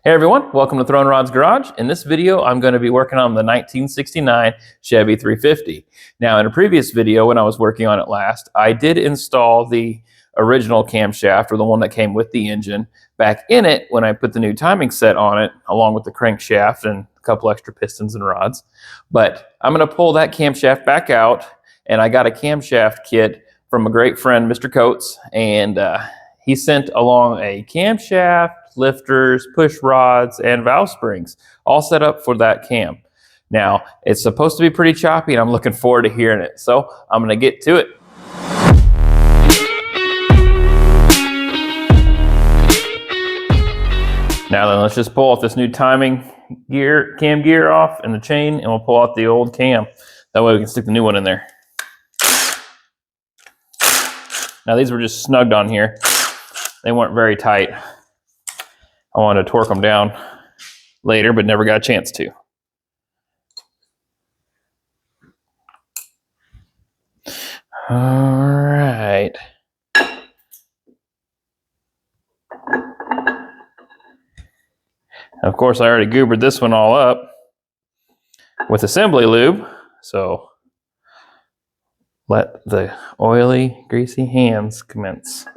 Hey everyone, welcome to Throwing Rod's Garage. In this video, I'm going to be working on the 1969 Chevy 350. Now, in a previous video when I was working on it last, I did install the original camshaft, or the one that came with the engine, back in it when I put the new timing set on it, along with the crankshaft and a couple extra pistons and rods. But I'm going to pull that camshaft back out, and I got a camshaft kit from a great friend, Mr. Coates, and he sent along a camshaft, lifters, push rods, and valve springs, all set up for that cam. Now, it's supposed to be pretty choppy, and I'm looking forward to hearing it. So I'm going to get to it. Now then, let's just pull off this new timing gear, cam gear off and the chain, and we'll pull out the old cam. That way we can stick the new one in there. Now these were just snugged on here. They weren't very tight. I wanted to torque them down later, but never got a chance to. All right. Of course, I already goobered this one all up with assembly lube, so let the oily, greasy hands commence.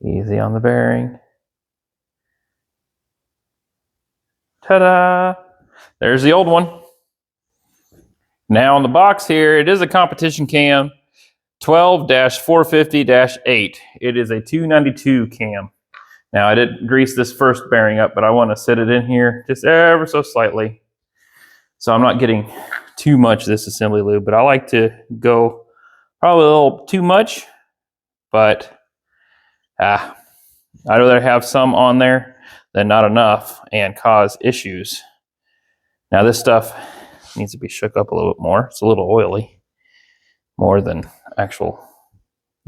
Easy on the bearing. Ta-da! There's the old one. Now on the box here, it is a competition cam, 12-450-8. It is a 292 cam. Now I did grease this first bearing up, but I want to set it in here just ever so slightly. So I'm not getting too much of this assembly lube, but I like to go probably a little too much, but I'd rather have some on there than not enough and cause issues. Now this stuff needs to be shook up a little bit more. It's a little oily, more than actual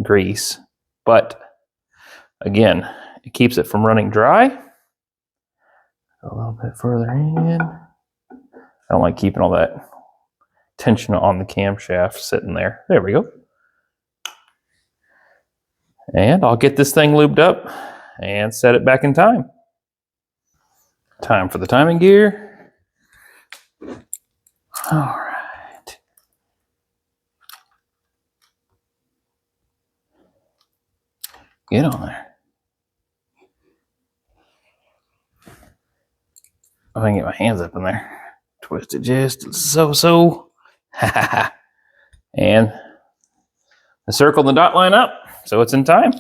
grease. But again, it keeps it from running dry. A little bit further in. I don't like keeping all that tension on the camshaft sitting there. There we go. And I'll get this thing lubed up and set it back in time. Time for the timing gear. All right. Get on there. I can get my hands up in there. Twist it just so. And I circled the dot line up, so it's in time.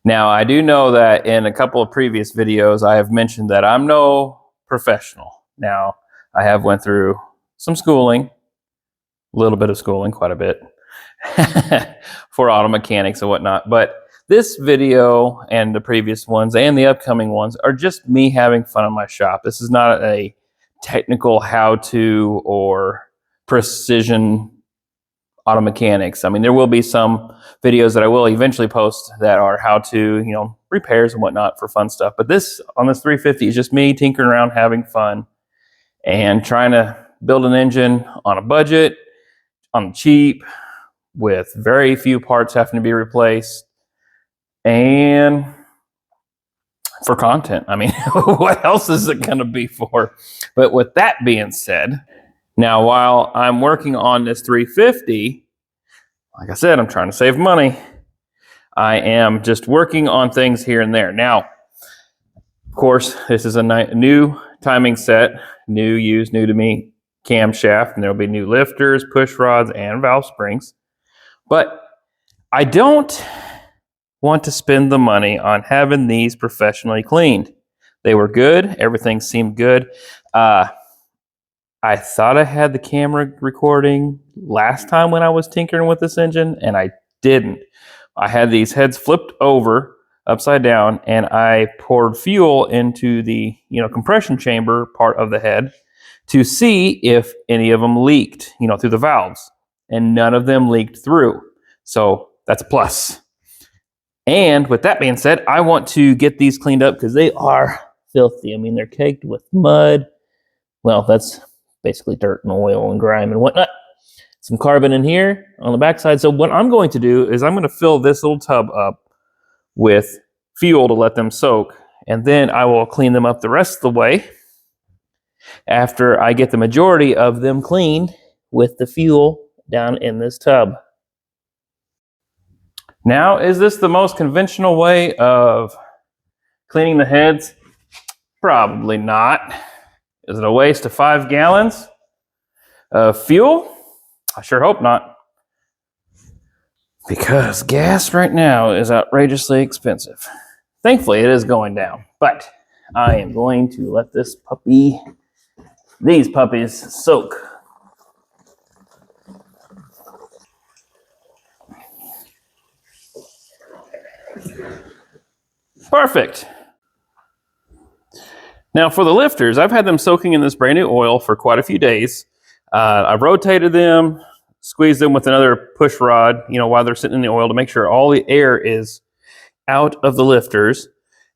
Now, I do know that in a couple of previous videos, I have mentioned that I'm no professional. Now, I have went through some schooling, a little bit of schooling, quite a bit, for auto mechanics and whatnot. But this video and the previous ones and the upcoming ones are just me having fun in my shop. This is not a technical how-to or precision auto mechanics. I mean, there will be some videos that I will eventually post that are how to, repairs and whatnot for fun stuff. But this, on this 350, is just me tinkering around, having fun, and trying to build an engine on a budget, on the cheap, with very few parts having to be replaced, and for content. I mean, what else is it going to be for? But with that being said, now while I'm working on this 350, like I said, I'm trying to save money. I am just working on things here and there. Now, of course, this is a new timing set, new to me camshaft, and there'll be new lifters, push rods, and valve springs. But I don't want to spend the money on having these professionally cleaned. They were good. Everything seemed good. I thought I had the camera recording last time when I was tinkering with this engine, and I didn't. I had these heads flipped over upside down, and I poured fuel into the compression chamber part of the head to see if any of them leaked, through the valves, and none of them leaked through. So that's a plus. And with that being said, I want to get these cleaned up because they are filthy. I mean, they're caked with mud. Well, that's basically dirt and oil and grime and whatnot. Some carbon in here on the backside. So what I'm going to do is I'm going to fill this little tub up with fuel to let them soak, and then I will clean them up the rest of the way after I get the majority of them cleaned with the fuel down in this tub. Now, is this the most conventional way of cleaning the heads? Probably not. Is it a waste of 5 gallons of fuel? I sure hope not. Because gas right now is outrageously expensive. Thankfully, it is going down, but I am going to let these puppies soak. Perfect. Now for the lifters, I've had them soaking in this brand new oil for quite a few days. I've rotated them, squeezed them with another push rod, while they're sitting in the oil to make sure all the air is out of the lifters.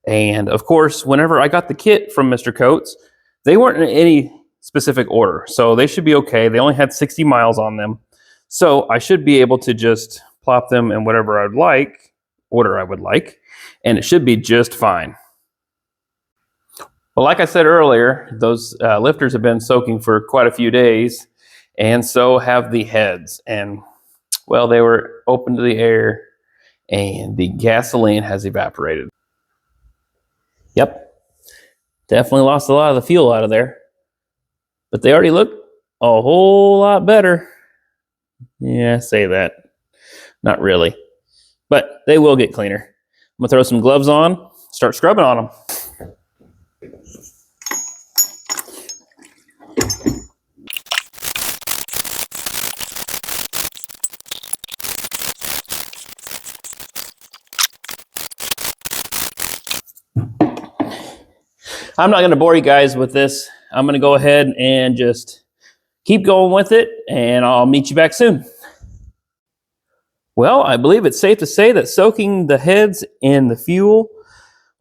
And of course, whenever I got the kit from Mr. Coates, they weren't in any specific order. So they should be okay. They only had 60 miles on them. So I should be able to just plop them in whatever order I would like, and it should be just fine. Well, like I said earlier, those lifters have been soaking for quite a few days, and so have the heads. And, well, they were open to the air, and the gasoline has evaporated. Yep, definitely lost a lot of the fuel out of there. But they already look a whole lot better. Yeah, say that. Not really. But they will get cleaner. I'm going to throw some gloves on, start scrubbing on them. I'm not going to bore you guys with this. I'm going to go ahead and just keep going with it, and I'll meet you back soon. Well, I believe it's safe to say that soaking the heads in the fuel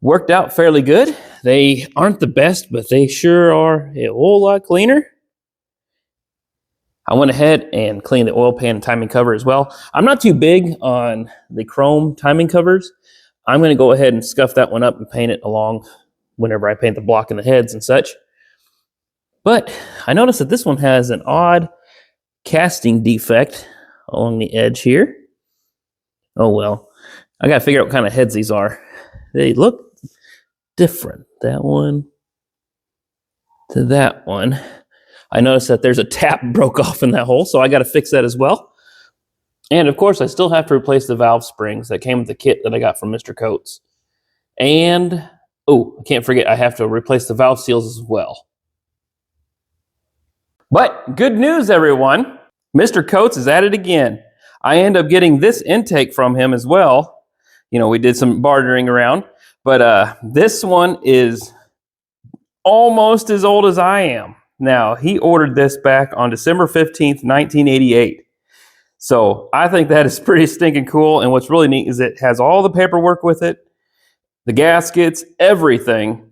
worked out fairly good. They aren't the best, but they sure are a whole lot cleaner. I went ahead and cleaned the oil pan and timing cover as well. I'm not too big on the chrome timing covers. I'm going to go ahead and scuff that one up and paint it along whenever I paint the block and the heads and such. But I noticed that this one has an odd casting defect along the edge here. Oh well, I got to figure out what kind of heads these are. They look different. That one to that one. I noticed that there's a tap broke off in that hole, so I got to fix that as well. And of course, I still have to replace the valve springs that came with the kit that I got from Mr. Coates. And, oh, I can't forget, I have to replace the valve seals as well. But good news, everyone. Mr. Coates is at it again. I end up getting this intake from him as well. We did some bartering around, but this one is almost as old as I am. Now, he ordered this back on December 15th, 1988. So I think that is pretty stinking cool. And what's really neat is it has all the paperwork with it, the gaskets, everything.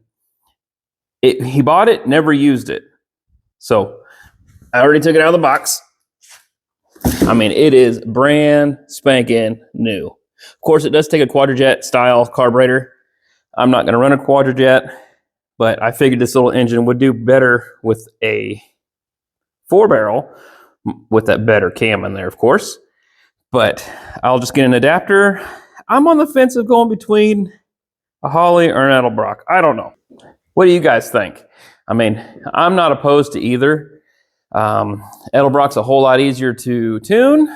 He bought it, never used it. So I already took it out of the box. I mean, it is brand spanking new. Of course, it does take a quadrajet style carburetor. I'm not going to run a quadrajet, but I figured this little engine would do better with a 4-barrel with that better cam in there, of course. But I'll just get an adapter. I'm on the fence of going between a Holley or an Edelbrock. I don't know. What do you guys think? I mean, I'm not opposed to either. Edelbrock's a whole lot easier to tune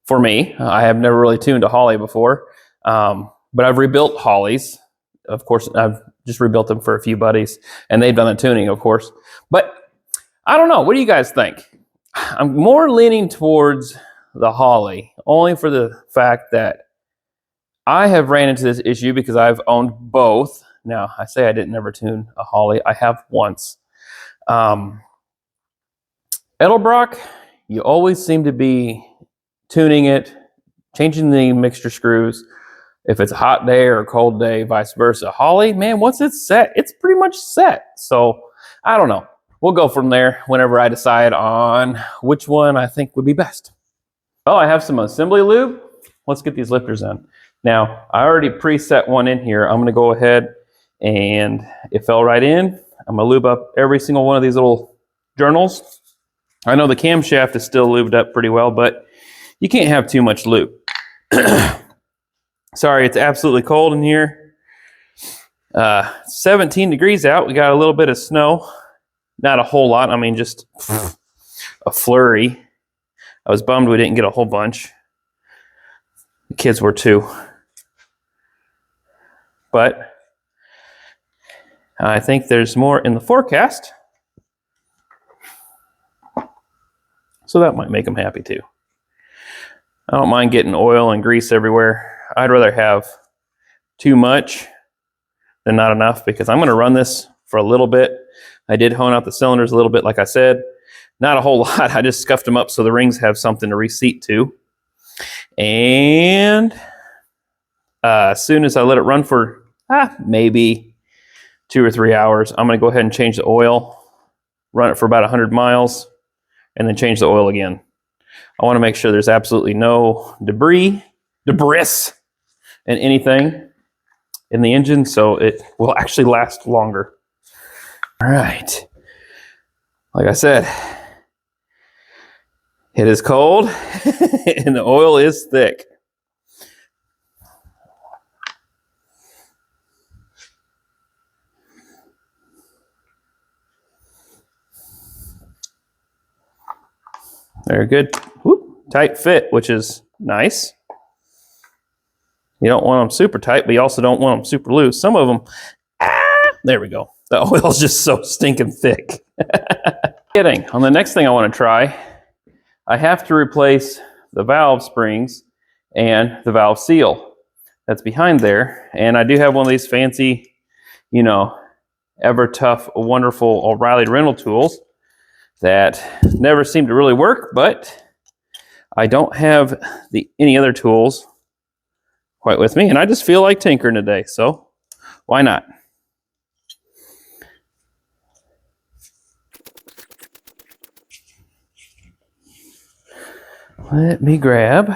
for me. I have never really tuned a Holley before, but I've rebuilt Holleys. Of course, I've just rebuilt them for a few buddies, and they've done the tuning, of course. But I don't know. What do you guys think? I'm more leaning towards the Holley, only for the fact that I have ran into this issue because I've owned both. Now, I say I didn't ever tune a Holley. I have once. Edelbrock, you always seem to be tuning it, changing the mixture screws if it's a hot day or a cold day, vice versa. Holly, man, once it's set, it's pretty much set. So I don't know. We'll go from there whenever I decide on which one I think would be best. Well, I have some assembly lube. Let's get these lifters in. Now, I already preset one in here. I'm going to go ahead and it fell right in. I'm going to lube up every single one of these little journals. I know the camshaft is still lubed up pretty well, but you can't have too much lube. Sorry, it's absolutely cold in here. 17 degrees out. We got a little bit of snow. Not a whole lot. I mean, just a flurry. I was bummed we didn't get a whole bunch. The kids were too. But I think there's more in the forecast. So that might make them happy too. I don't mind getting oil and grease everywhere. I'd rather have too much than not enough, because I'm going to run this for a little bit. I did hone out the cylinders a little bit, like I said. Not a whole lot. I just scuffed them up so the rings have something to reseat to. And as soon as I let it run for maybe 2 or 3 hours, I'm going to go ahead and change the oil, run it for about 100 miles, and then change the oil again. I want to make sure there's absolutely no debris, and anything in the engine, so it will actually last longer. All right. Like I said, it is cold and the oil is thick. Very good. Whoop, tight fit, which is nice. You don't want them super tight, but you also don't want them super loose. Some of them, there we go. The oil's just so stinking thick. Kidding. On the next thing I want to try, I have to replace the valve springs and the valve seal that's behind there. And I do have one of these fancy, you know, ever tough, wonderful O'Reilly rental tools that never seem to really work, but I don't have any other tools quite with me, and I just feel like tinkering today, so why not? Let me grab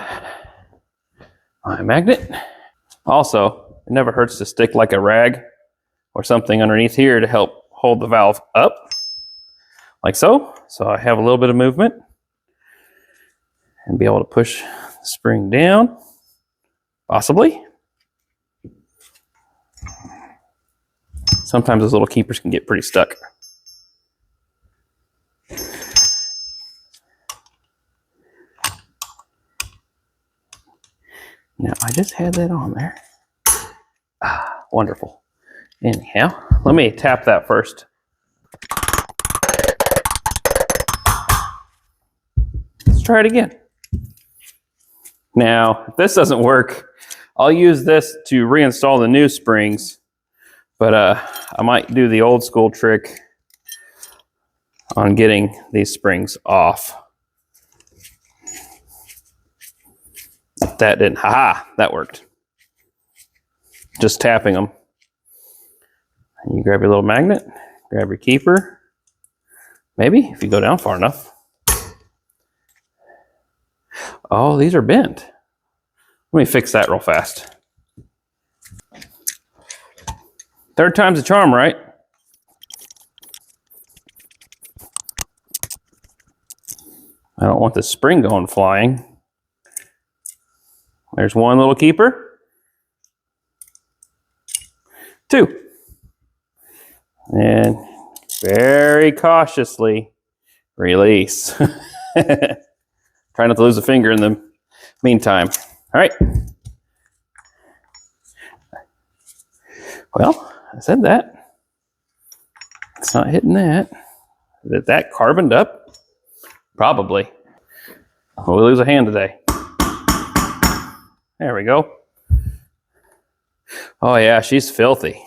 my magnet. Also, it never hurts to stick like a rag or something underneath here to help hold the valve up, like so. So I have a little bit of movement and be able to push the spring down, possibly. Sometimes those little keepers can get pretty stuck. Now, I just had that on there. Wonderful. Anyhow, let me tap that first. Let's try it again. Now, if this doesn't work, I'll use this to reinstall the new springs, but I might do the old school trick on getting these springs off. That didn't, that worked. Just tapping them. And you grab your little magnet, grab your keeper. Maybe, if you go down far enough. Oh, these are bent. Let me fix that real fast. Third time's a charm, right? I don't want the spring going flying. There's one little keeper. 2. And very cautiously release. Try not to lose a finger in the meantime. All right. Well, I said that. It's not hitting that. Is that carboned up? Probably. We'll lose a hand today. There we go. Oh yeah, she's filthy.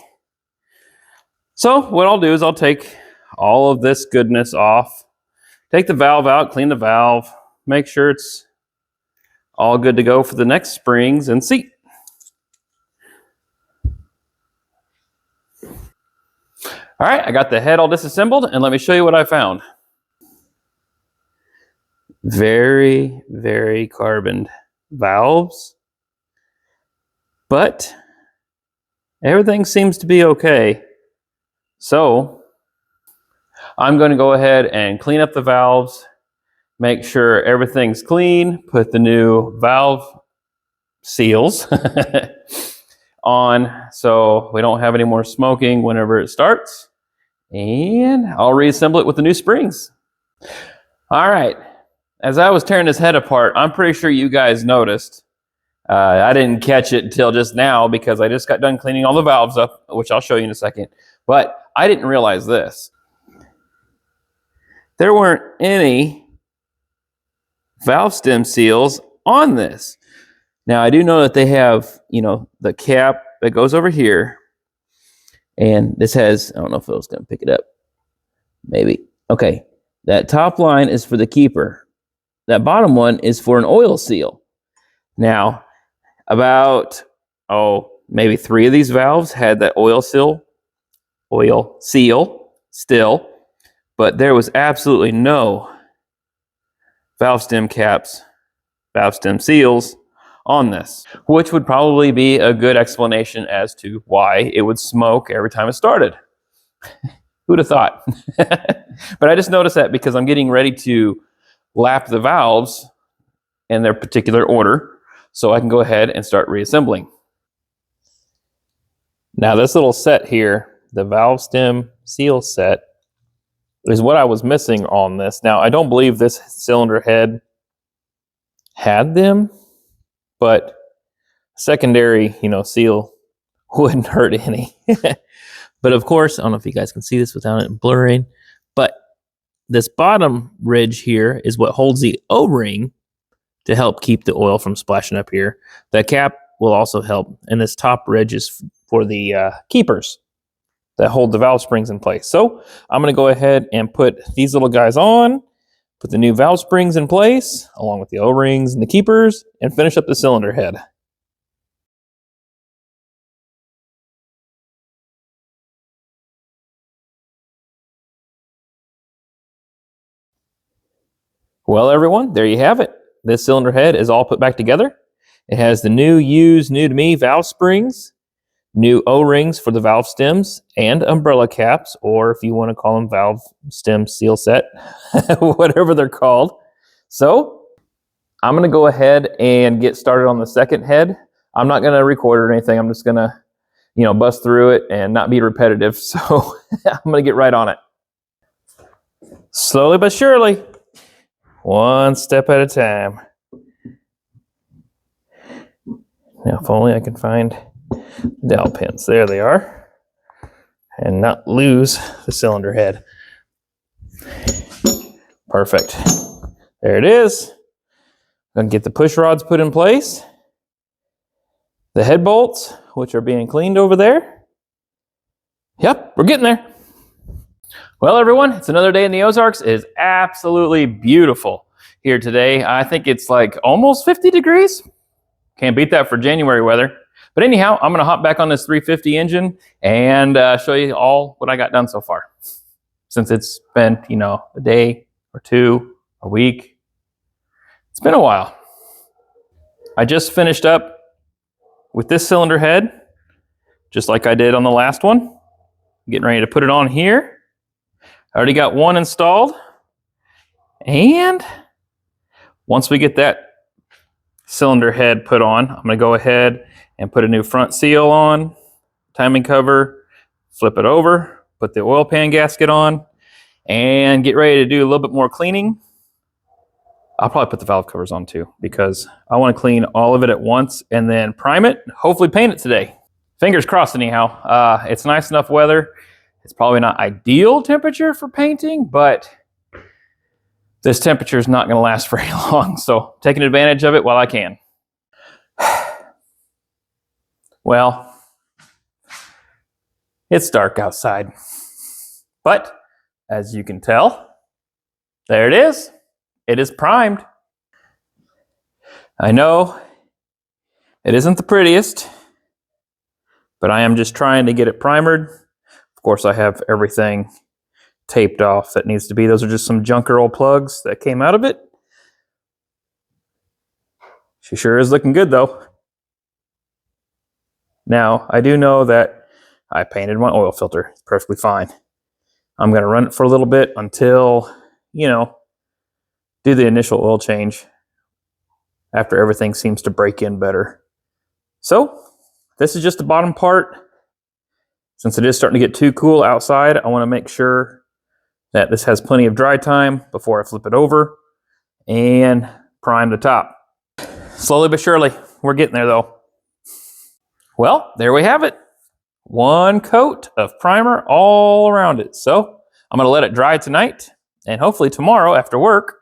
So what I'll do is I'll take all of this goodness off, take the valve out, clean the valve, make sure it's all good to go for the next springs and seat. All right, I got the head all disassembled, and let me show you what I found. Very, very carboned valves, but everything seems to be okay. So I'm going to go ahead and clean up the valves, make sure everything's clean, put the new valve seals on so we don't have any more smoking whenever it starts. And I'll reassemble it with the new springs. All right, as I was tearing this head apart, I'm pretty sure you guys noticed. I didn't catch it until just now because I just got done cleaning all the valves up, which I'll show you in a second. But I didn't realize this. There weren't any valve stem seals on this. Now, I do know that they have, the cap that goes over here. And this has, I don't know if it was going to pick it up. Maybe. Okay. That top line is for the keeper. That bottom one is for an oil seal. Now, about, maybe 3 of these valves had that oil seal still, but there was absolutely no valve stem caps, valve stem seals on this, which would probably be a good explanation as to why it would smoke every time it started. Who'd have thought? But I just noticed that because I'm getting ready to lap the valves in their particular order, so I can go ahead and start reassembling. Now this little set here, the valve stem seal set, is what I was missing on this. Now I don't believe this cylinder head had them, but secondary, seal wouldn't hurt any. But of course, I don't know if you guys can see this without it blurring, but this bottom ridge here is what holds the O-ring to help keep the oil from splashing up here. The cap will also help, and this top ridge is for the keepers that hold the valve springs in place. So I'm going to go ahead and put these little guys on, put the new valve springs in place, along with the O-rings and the keepers, and finish up the cylinder head. Well, everyone, there you have it. This cylinder head is all put back together. It has the new to me valve springs, new O-rings for the valve stems, and umbrella caps, or if you want to call them valve stem seal set, whatever they're called. So I'm going to go ahead and get started on the second head. I'm not going to record or anything. I'm just going to, bust through it and not be repetitive. So I'm going to get right on it. Slowly but surely. One step at a time. Now, if only I can find the dowel pins. There they are. And not lose the cylinder head. Perfect. There it is. I'm going to get the push rods put in place. The head bolts, which are being cleaned over there. Yep, we're getting there. Well, everyone, it's another day in the Ozarks. It is absolutely beautiful here today. I think it's like almost 50 degrees. Can't beat that for January weather. But anyhow, I'm going to hop back on this 350 engine and show you all what I got done so far. Since it's been, a day or two, a week. It's been a while. I just finished up with this cylinder head, just like I did on the last one. Getting ready to put it on here. I already got one installed. And once we get that cylinder head put on, I'm going to go ahead and put a new front seal on, timing cover, flip it over, put the oil pan gasket on, and get ready to do a little bit more cleaning. I'll probably put the valve covers on too because I want to clean all of it at once and then prime it, hopefully paint it today. Fingers crossed anyhow. It's nice enough weather. It's probably not ideal temperature for painting, but this temperature is not going to last very long. So taking advantage of it while I can. Well, it's dark outside, but as you can tell, there it is. It is primed. I know it isn't the prettiest, but I am just trying to get it primered. Of course, I have everything taped off that needs to be. Those are just some junker old plugs that came out of it. She sure is looking good though. Now, I do know that I painted my oil filter. It's perfectly fine. I'm going to run it for a little bit until, you know, do the initial oil change after everything seems to break in better. So, this is just the bottom part. Since it is starting to get too cool outside, I want to make sure that this has plenty of dry time before I flip it over and prime the top. Slowly but surely, we're getting there though. Well, there we have it. One coat of primer all around it. So I'm going to let it dry tonight, and hopefully tomorrow after work,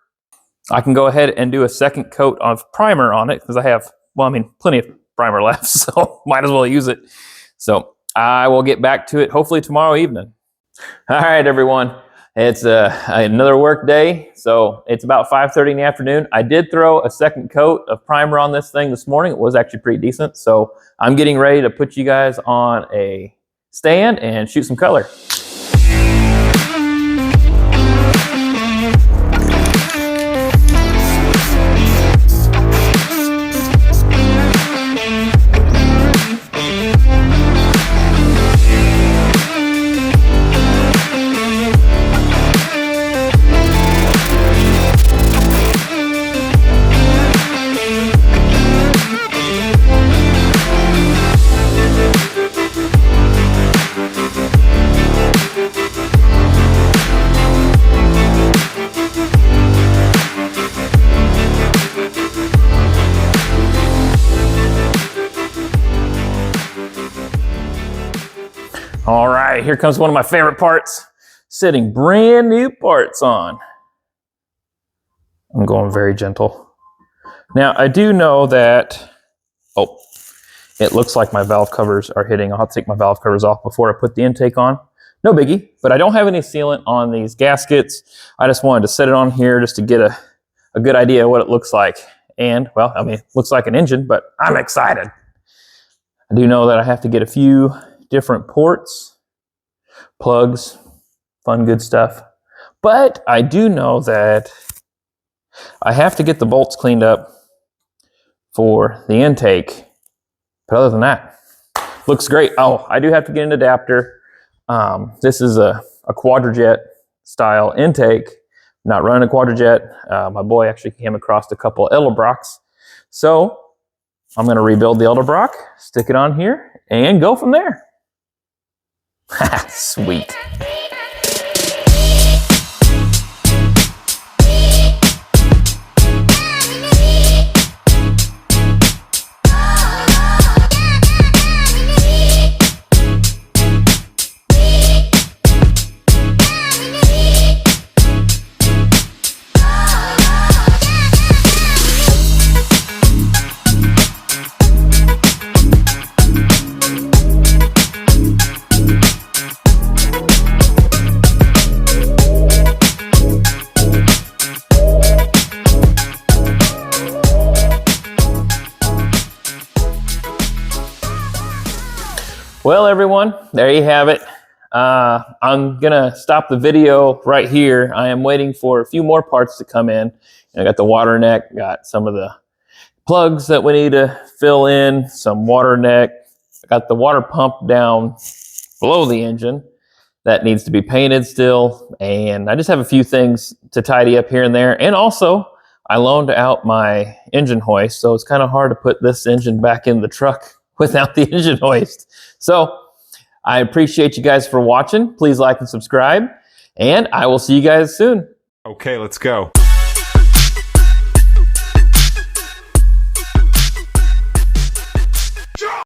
I can go ahead and do a second coat of primer on it because I have, well, I mean, plenty of primer left, so might as well use it. So I will get back to it hopefully tomorrow evening. All right, everyone. It's another work day, so it's about 5:30 in the afternoon. I did throw a second coat of primer on this thing this morning. It was actually pretty decent, so I'm getting ready to put you guys on a stand and shoot some color. All right, here comes one of my favorite parts, setting brand new parts on. I'm going very gentle. Now, I do know that, oh, it looks like my valve covers are hitting. I'll have to take my valve covers off before I put the intake on. No biggie, but I don't have any sealant on these gaskets. I just wanted to set it on here just to get a good idea of what it looks like. And, well, I mean, it looks like an engine, but I'm excited. I do know that I have to get a few different ports, plugs, fun good stuff. But I do know that I have to get the bolts cleaned up for the intake. But other than that, looks great. Oh, I do have to get an adapter. This is a Quadrajet style intake. I'm not running a Quadrajet. My boy actually came across a couple of Edelbrocks. So I'm going to rebuild the Edelbrock, stick it on here, and go from there. Sweet. Well, everyone, there you have it. I'm gonna stop the video right here. I am waiting for a few more parts to come in. I got the water neck, got some of the plugs that we need to fill in, some water neck. I got the water pump down below the engine that needs to be painted still. And I just have a few things to tidy up here and there. And also, I loaned out my engine hoist, so it's kind of hard to put this engine back in the truck without the engine hoist. So I appreciate you guys for watching. Please like and subscribe, and I will see you guys soon. Okay, let's go.